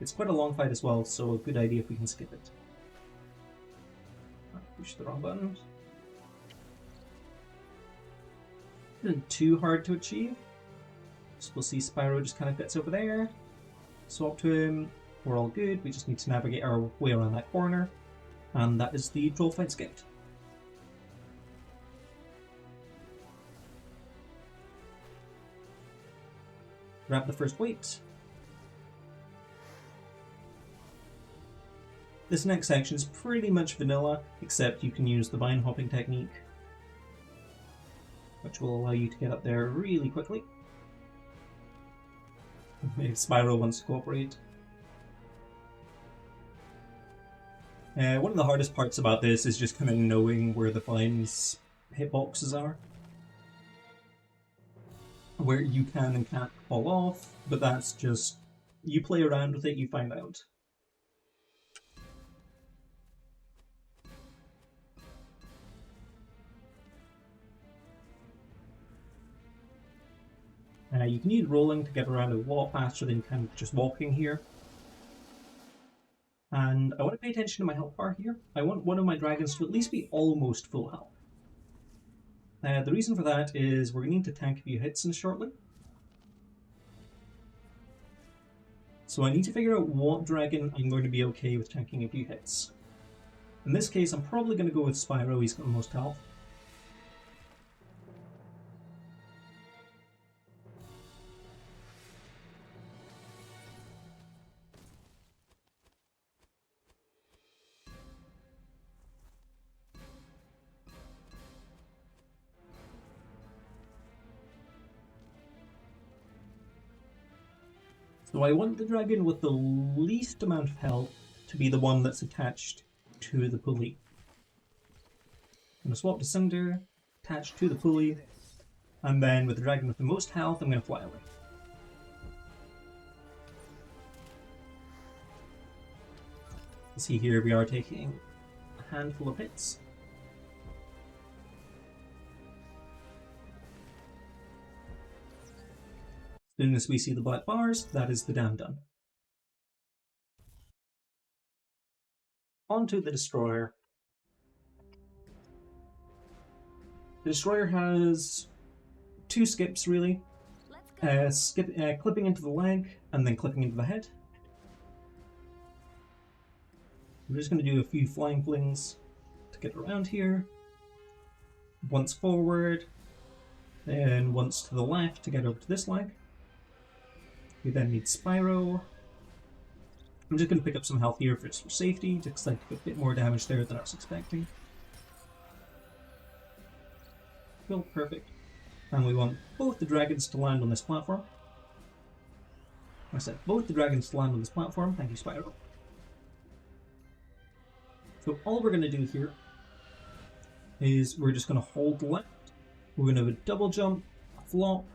It's quite a long fight as well, so a good idea if we can skip it. Push the wrong button. Isn't too hard to achieve. So we'll see Spyro just kind of gets over there. Swap to him. We're all good. We just need to navigate our way around that corner. And that is the troll fight skipped. Grab the first weight. This next section is pretty much vanilla, except you can use the vine hopping technique, which will allow you to get up there really quickly. If Spyro wants to cooperate. One of the hardest parts about this is just kind of knowing where the vines hitboxes are. Where you can and can't fall off, but that's just, you play around with it, you find out. You can use rolling to get around a lot faster than kind of just walking here. And I want to pay attention to my health bar here. I want one of my dragons to at least be almost full health. The reason for that is we're going to need to tank a few hits in shortly. So I need to figure out what dragon I'm going to be okay with tanking a few hits. In this case, I'm probably going to go with Spyro, he's got the most health. So I want the dragon with the least amount of health to be the one that's attached to the pulley. I'm going to swap to Cinder, attach to the pulley, and then with the dragon with the most health, I'm going to fly away. You see here we are taking a handful of hits. As soon as we see the black bars, that is the dam done. Onto the destroyer. The destroyer has two skips really. Clipping into the leg and then clipping into the head. I'm just going to do a few flying flings to to get around here. Once forward, then once to the left to get over to this leg. We then need Spyro. I'm just going to pick up some health here just for safety, just because I took a bit more damage there than I was expecting. Cool, perfect. And we want both the dragons to land on this platform. I said both the dragons to land on this platform. Thank you, Spyro. So all we're going to do here is we're just going to hold left. We're going to have a double jump, a flop,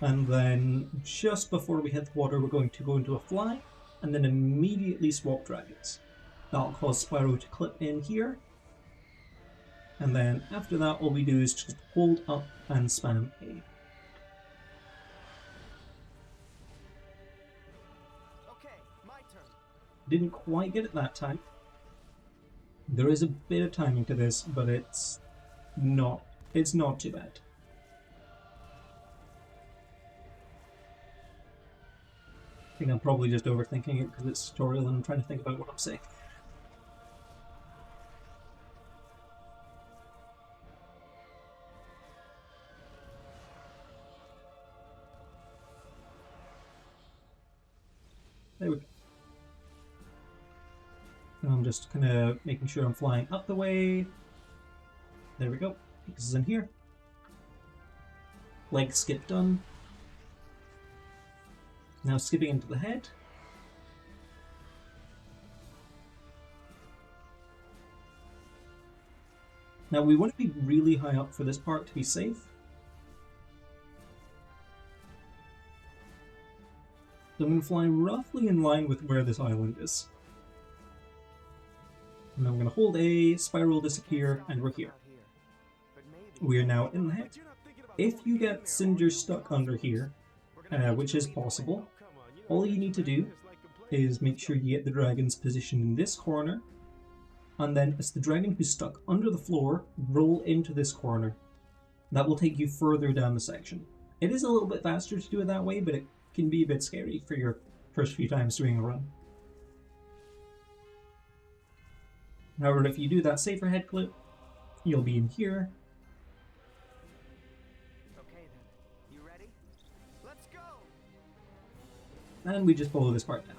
and then just before we hit the water, we're going to go into a fly, and then immediately swap dragons. That'll cause Spyro to clip in here. And then after that, all we do is just hold up and spam A. Okay, my turn. Didn't quite get it that time. There is a bit of timing to this, but it's not too bad. I think I'm probably just overthinking it because it's tutorial and I'm trying to think about what I'm saying. There we go. And I'm just kind of making sure I'm flying up the way. There we go. This is in here. Leg skip done. Now skipping into the head. Now we want to be really high up for this part to be safe. So I'm going to fly roughly in line with where this island is. And I'm going to hold A, Spyro disappear, and we're here. We are now in the head. If you get Cinder stuck under here, which is possible, all you need to do is make sure you get the dragon's position in this corner, and then as the dragon who's stuck under the floor, roll into this corner. That will take you further down the section. It is a little bit faster to do it that way, but it can be a bit scary for your first few times doing a run. However, if you do that safer head clip, you'll be in here. Okay then, you ready? Let's go! And we just follow this part down.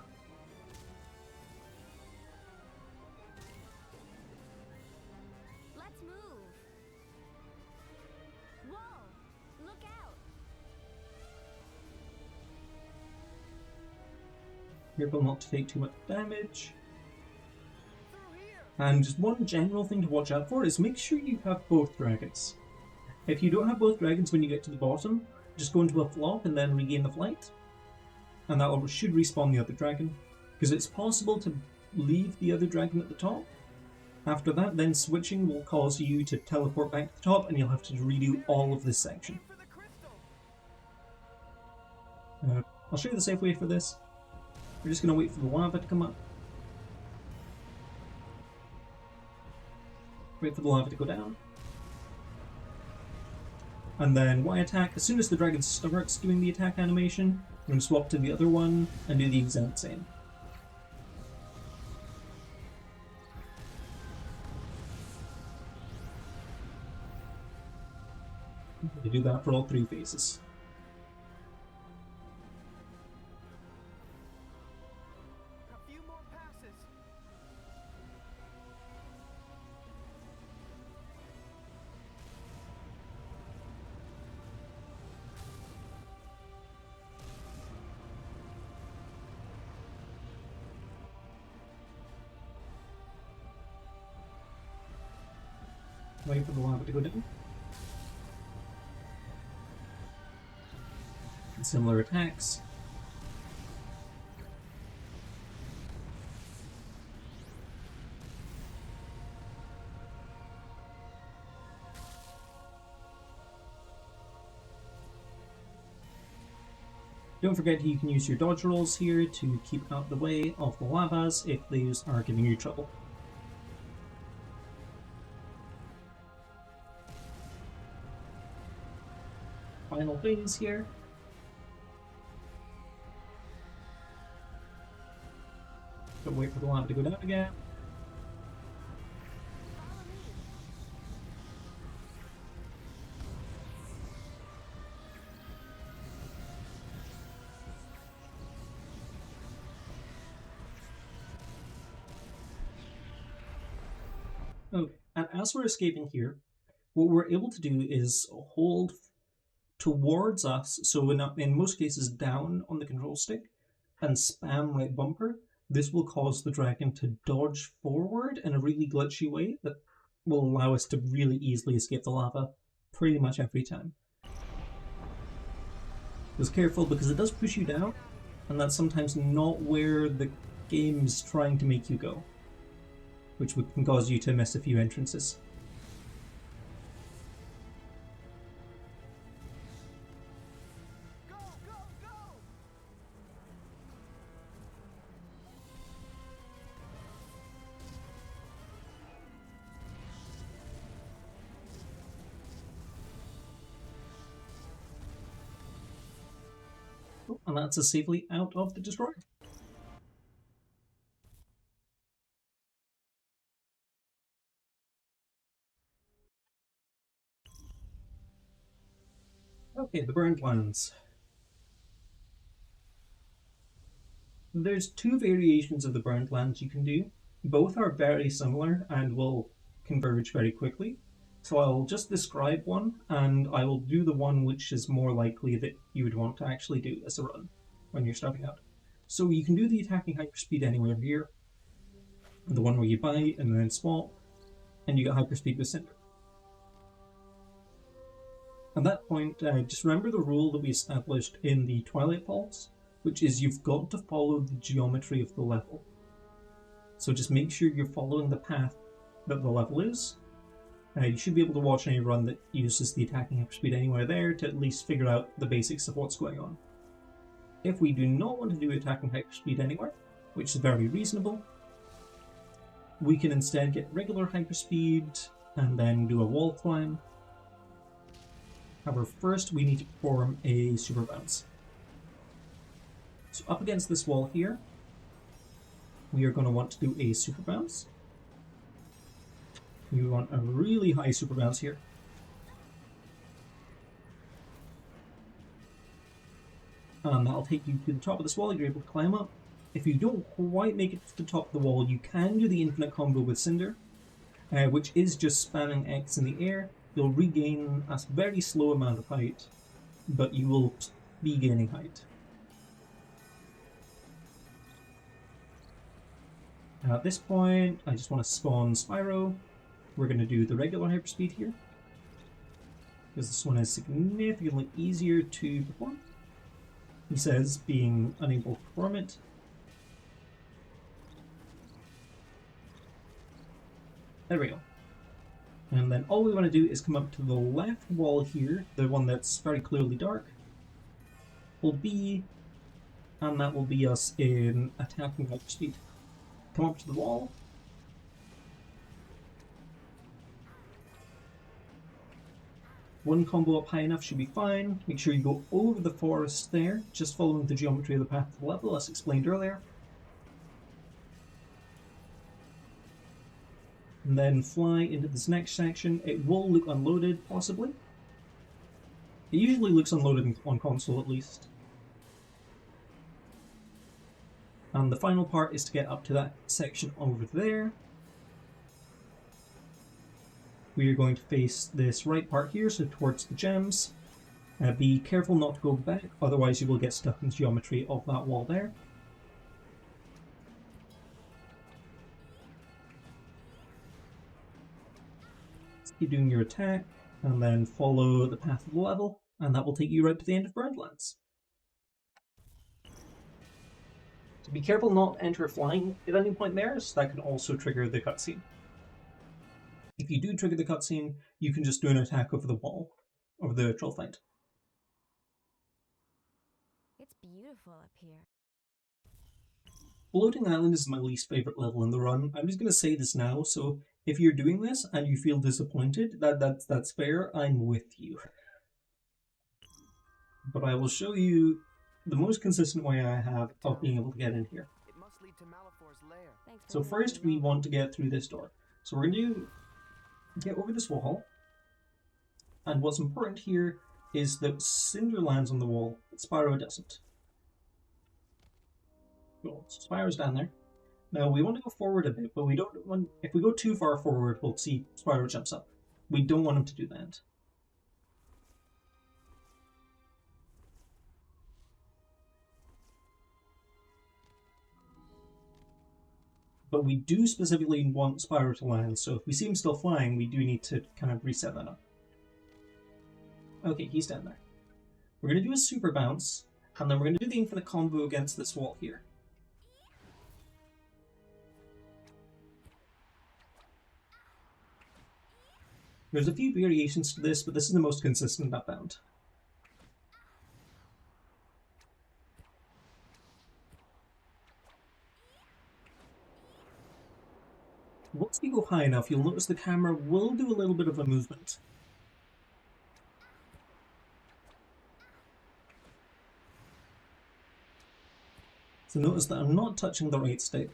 Let's move. Whoa! Look out! Careful not to take too much damage. And just one general thing to watch out for is make sure you have both dragons. If you don't have both dragons when you get to the bottom, just go into a flop and then regain the flight. And that should respawn the other dragon. Because it's possible to leave the other dragon at the top. After that, then switching will cause you to teleport back to the top and you'll have to redo all of this section. I'll show you the safe way for this. We're just going to wait for the lava to come up. Wait for the lava to go down. And then Y attack. As soon as the dragon starts doing the attack animation, I'm going to swap to the other one and do the exact same. You do that for all three phases. A few more passes. Wait for the lava to go down. And similar attacks. Don't forget you can use your dodge rolls here to keep out the way of the lavas if these are giving you trouble. Final phase here. Don't wait for the lava to go down again. And as we're escaping here, what we're able to do is hold towards us, so in most cases down on the control stick, and spam right bumper. This will cause the dragon to dodge forward in a really glitchy way that will allow us to really easily escape the lava pretty much every time. Just careful, because it does push you down, and that's sometimes not where the game is trying to make you go, which can cause you to miss a few entrances. And that's us safely out of the destroyer. Okay, the burned lands. There's two variations of the burned lands you can do. Both are very similar and will converge very quickly. So I'll just describe one, and I will do the one which is more likely that you would want to actually do as a run when you're starting out. So you can do the attacking hyperspeed anywhere here, the one where you buy and then swap, and you get hyperspeed with Cinder. At that point, just remember the rule that we established in the Twilight Pulse, which is you've got to follow the geometry of the level. So just make sure you're following the path that the level is. You should be able to watch any run that uses the attacking hyperspeed anywhere there to at least figure out the basics of what's going on. If we do not want to do attacking hyperspeed anywhere, which is very reasonable, we can instead get regular hyperspeed and then do a wall climb. However, first we need to perform a super bounce. So up against this wall here, we are going to want to do a super bounce. You want a really high super bounce here. And that'll take you to the top of this wall. You're able to climb up. If you don't quite make it to the top of the wall, you can do the infinite combo with Cinder, which is just spamming X in the air. You'll regain a very slow amount of height, but you will be gaining height. At this point, I just want to spawn Spyro. We're going to do the regular hyperspeed here, because this one is significantly easier to perform. He says, being unable to perform it. There we go. And then all we want to do is come up to the left wall here, the one that's very clearly dark. Hold B, and that will be us in attacking hyperspeed. Come up to the wall. One combo up high enough should be fine. Make sure you go over the forest there, just following the geometry of the path to the level, as explained earlier. And then fly into this next section. It will look unloaded, possibly. It usually looks unloaded on console, at least. And the final part is to get up to that section over there. We are going to face this right part here, so towards the gems. Be careful not to go back, otherwise you will get stuck in the geometry of that wall there. Keep doing your attack, and then follow the path of the level, and that will take you right to the end of Burnedlands. So be careful not to enter flying at any point there, so that can also trigger the cutscene. If you do trigger the cutscene, you can just do an attack over the wall, over the troll fight. It's beautiful up here. Floating Island is my least favourite level in the run. I'm just going to say this now, so if you're doing this and you feel disappointed, that's fair, I'm with you. But I will show you the most consistent way I have of being able to get in here. It must lead to Malifor's lair. So first we want to get through this door. So we're going to get over this wall, and what's important here is that Cinder lands on the wall, but Spyro doesn't. Cool. So Spyro's down there. Now we want to go forward a bit, but we don't want. If we go too far forward, we'll see Spyro jumps up. We don't want him to do that. But we do specifically want Spyro to land, so if we see him still flying, we do need to kind of reset that up. Okay, he's down there. We're going to do a super bounce, and then we're going to do the infinite combo against this wall here. There's a few variations to this, but this is the most consistent I've found. Once we go high enough, you'll notice the camera will do a little bit of a movement. So notice that I'm not touching the right stick.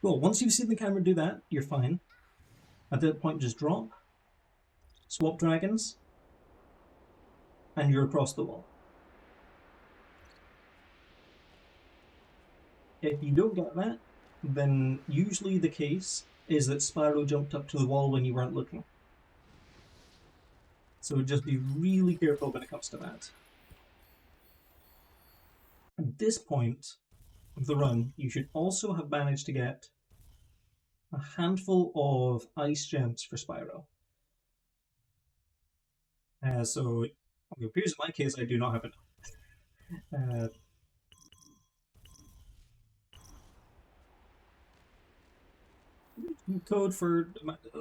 Well, once you've seen the camera do that, you're fine. At that point, just drop, swap dragons, and you're across the wall. If you don't get that, then usually the case is that Spyro jumped up to the wall when you weren't looking. So just be really careful when it comes to that. At this point of the run, you should also have managed to get a handful of ice gems for Spyro. So it appears in my case I do not have enough. Code for...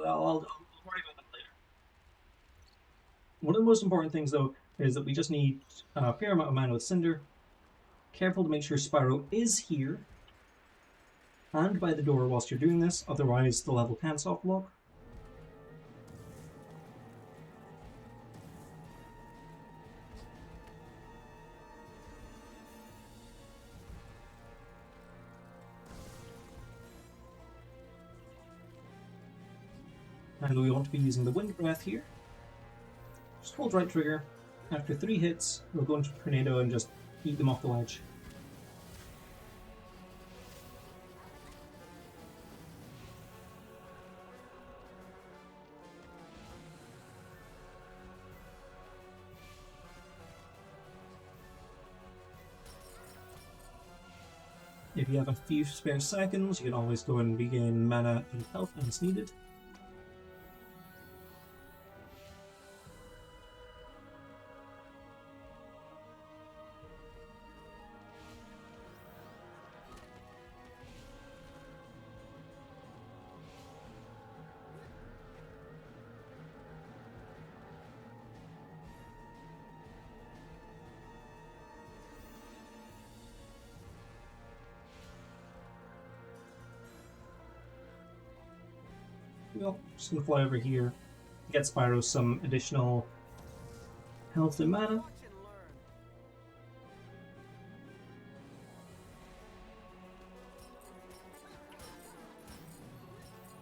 I'll worry about that later. One of the most important things though is that we just need a fair amount of mana with Cinder. Careful to make sure Spyro is here and by the door whilst you're doing this, otherwise the level can soft lock. And we want to be using the Wind Breath here. Just hold right trigger. After 3 hits, we'll go into Tornado and just eat them off the ledge. If you have a few spare seconds, you can always go and regain mana and health as needed. Well, just gonna fly over here, get Spyro some additional health and mana.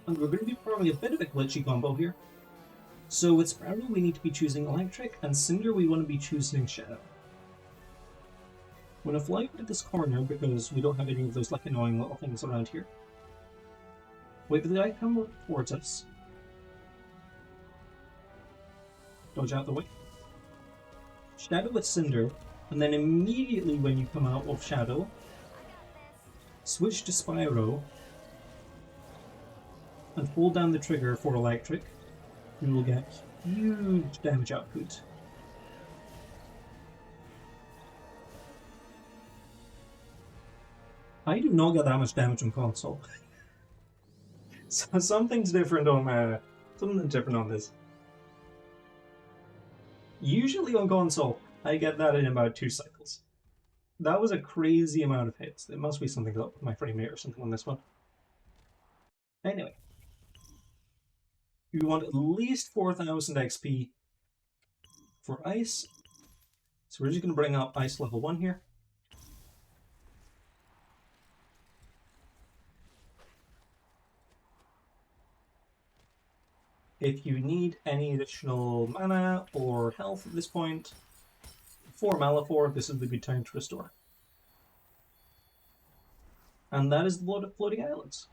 And we're going to be performing a bit of a glitchy combo here. So with Spyro we need to be choosing Electric, and Cinder we want to be choosing Shadow. We're going to fly into this corner because we don't have any of those like annoying little things around here. Wait for the guy to come towards us. Dodge out the way. Shadow with Cinder, and then immediately when you come out of Shadow, switch to Spyro and hold down the trigger for Electric. You will get huge damage output. I do not get that much damage on console. So something's different on this. Usually on console, I get that in about 2 cycles. That was a crazy amount of hits. There must be something up with my frame rate or something on this one. Anyway. You want at least 4,000 XP for ice. So we're just going to bring up ice level 1 here. If you need any additional mana or health at this point, for Malaphor, this is the good time to restore. And that is the Blood of Floating Islands.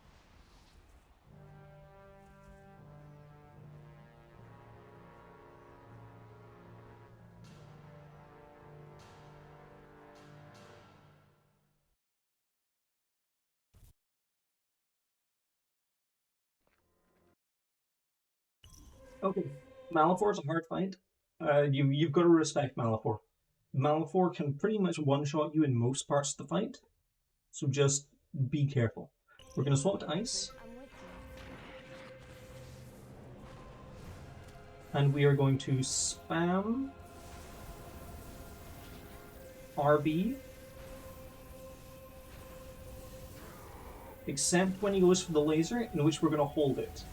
Okay, Malaphor's a hard fight. You've got to respect Malaphor. Malaphor can pretty much one-shot you in most parts of the fight, so just be careful. We're going to swap to ice, I'm with you. and we are going to spam RB, except when he goes for the laser, in which we're going to hold it.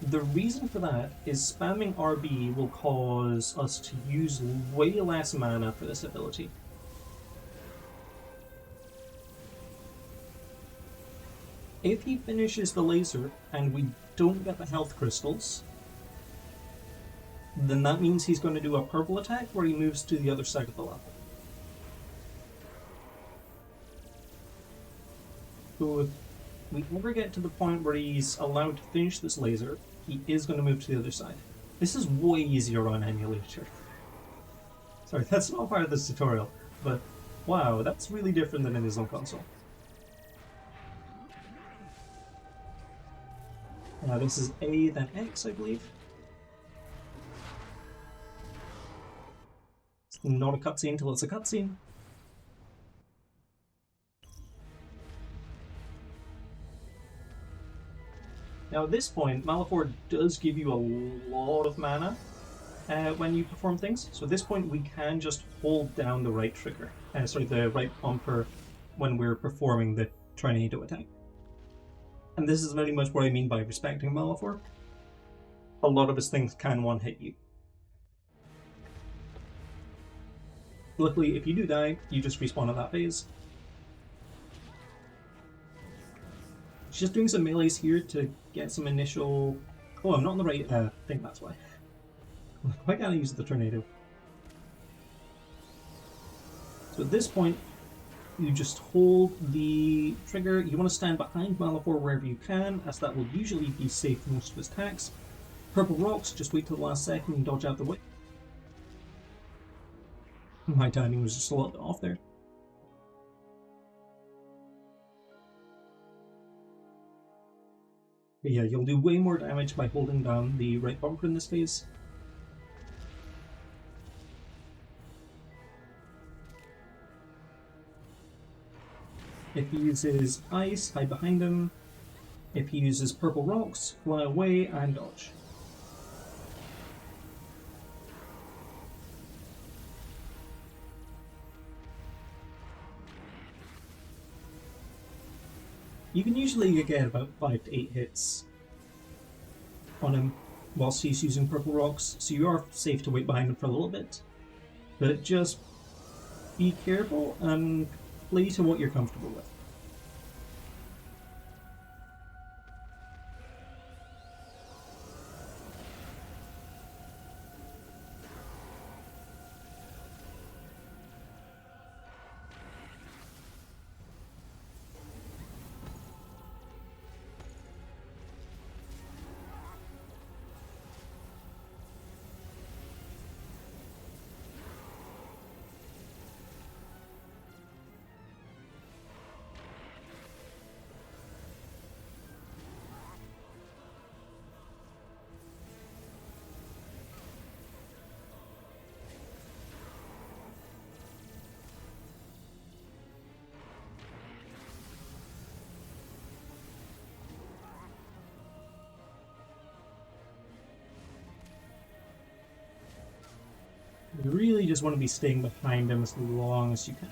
The reason for that is spamming RB will cause us to use way less mana for this ability. If he finishes the laser and we don't get the health crystals, then that means he's going to do a purple attack where he moves to the other side of the level. So if we ever get to the point where he's allowed to finish this laser, he is going to move to the other side. This is way easier on emulator. Sorry, that's not part of this tutorial, but wow, that's really different than it is on console. Now this is A, then X, I believe. It's not a cutscene until it's a cutscene. Now at this point, Malaphor does give you a lot of mana when you perform things. So at this point we can just hold down the right trigger, the right bumper when we're performing the tornado attack. And this is very much what I mean by respecting Malaphor. A lot of his things can one-hit you. Luckily, if you do die, you just respawn at that phase. Just doing some melees here to get some initial... Oh, I'm not on the right thing, that's why. Why can't I use the tornado? So at this point, you just hold the trigger. You want to stand behind Malaphor wherever you can, as that will usually be safe for most of his attacks. Purple rocks, just wait till the last second and dodge out the way. My timing was just a little bit off there. But yeah, you'll do way more damage by holding down the right bumper in this phase. If he uses ice, hide behind him. If he uses purple rocks, fly away and dodge. You can usually get about 5 to 8 hits on him whilst he's using purple rocks, so you are safe to wait behind him for a little bit. But just be careful and play to what you're comfortable with. You really just want to be staying behind him as long as you can.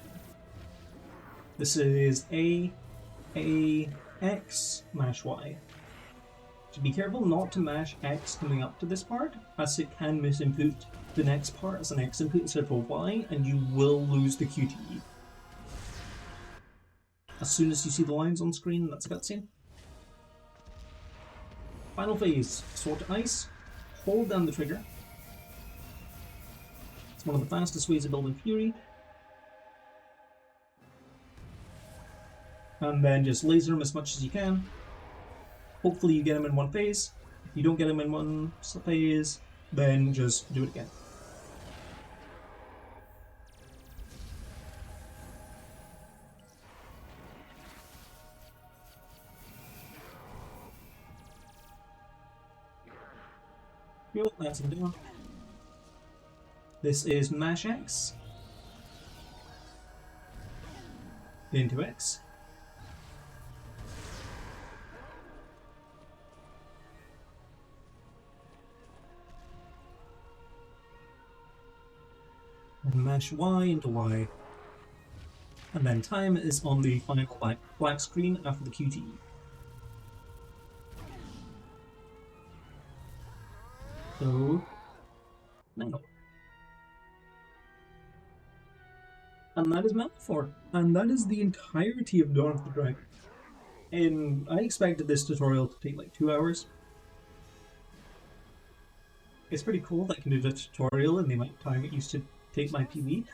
This is A, X, mash Y. So be careful not to mash X coming up to this part, as it can misinput the next part as an X input instead of a Y, and you will lose the QTE. As soon as you see the lines on screen, that's a cutscene. Final phase, Sword to Ice. Hold down the trigger. It's one of the fastest ways of building Fury. And then just laser him as much as you can. Hopefully you get him in one phase. If you don't get him in one phase, then just do it again. Yep, that's him down. This is mash X into X. And mash Y into Y. And then time is on the final black screen after the QTE. So, now. And that is Metaphor. And that is the entirety of Dawn of the Dragon. And I expected this tutorial to take like 2 hours. It's pretty cool that I can do the tutorial in the amount of time it used to take my PB.